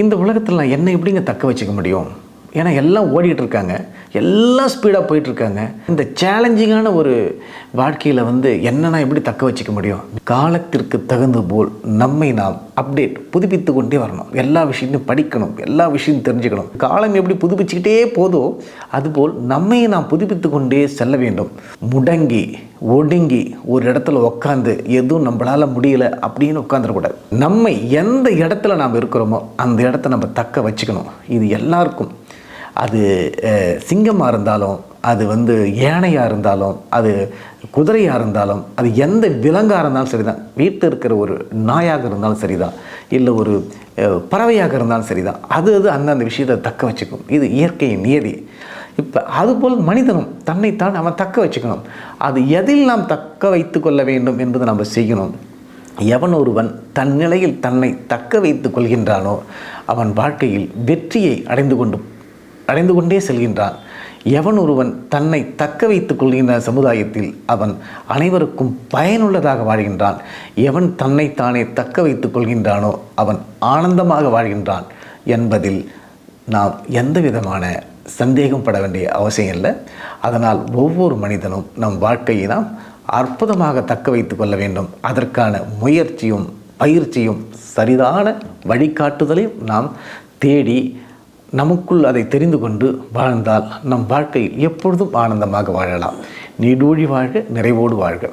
இந்த உலகத்தில் நான் என்ன எப்படிங்க தக்க வச்சுக்க முடியும்? ஏன்னா எல்லாம் ஓடிட்டு இருக்காங்க, எல்லாம் ஸ்பீடாக போயிட்டுருக்காங்க. இந்த சேலஞ்சிங்கான ஒரு வாழ்க்கையில் என்ன எப்படி தக்க வச்சுக்க முடியும்? காலத்திற்கு தகுந்த போல் நம்மை நாம் புதுப்பித்து கொண்டே வரணும். எல்லா விஷயத்தையும் படிக்கணும், எல்லா விஷயத்தையும் தெரிஞ்சுக்கணும். காலம் எப்படி புதுப்பிச்சுக்கிட்டே போதோ அதுபோல் நம்மை நாம் புதுப்பித்து கொண்டே செல்ல வேண்டும். முடங்கி ஒடுங்கி ஒரு இடத்துல உட்காந்து எதுவும் நம்மளால் முடியலை அப்படின்னு உட்காந்துடக்கூடாது. நம்ம எந்த இடத்துல நாம் இருக்கிறோமோ அந்த இடத்த நம்ம தக்க வச்சுக்கணும். இது எல்லாருக்கும், அது சிங்கமாக இருந்தாலும், அது யானையாக இருந்தாலும், அது குதிரையாக இருந்தாலும், அது எந்த விலங்காக இருந்தாலும் சரிதான், வீட்டில் இருக்கிற ஒரு நாயாக இருந்தாலும் சரிதான், இல்லை ஒரு பறவையாக இருந்தாலும் சரிதான், அது அந்தந்த விஷயத்தை தக்க வச்சுக்கும். இது இயற்கையின் நியதி. இப்போ அதுபோல் மனிதனும் தன்னைத்தான் அவன் தக்க வச்சுக்கணும். அது எதில் நாம் தக்க வைத்து கொள்ள வேண்டும் என்பதை நம்ம செய்யணும். எவன் ஒருவன் தன் நிலையில் தன்னை தக்க வைத்து கொள்கின்றானோ அவன் வாழ்க்கையில் வெற்றியை அடைந்து கொண்டே செல்கின்றான். எவன் ஒருவன் தன்னை தக்க வைத்துக் கொள்கின்ற சமுதாயத்தில் அவன் அனைவருக்கும் பயனுள்ளதாக வாழ்கின்றான். எவன் தன்னைத்தானே தக்க வைத்துக் கொள்கின்றானோ அவன் ஆனந்தமாக வாழ்கின்றான் என்பதில் நாம் எந்த விதமான சந்தேகம் பட வேண்டிய அவசியம் இல்லை. அதனால் ஒவ்வொரு மனிதனும் நம் வாழ்க்கையை நாம் அற்புதமாக தக்க வைத்து கொள்ள வேண்டும். அதற்கான முயற்சியும் பயிற்சியும் சரிதான வழிகாட்டுதலையும் நாம் தேடி நமக்குள் அதை தெரிந்து கொண்டு வாழ்ந்தால் நம் வாழ்க்கையில் எப்பொழுதும் ஆனந்தமாக வாழலாம். நீடூழி வாழ்க, நிறைவோடு வாழ்க.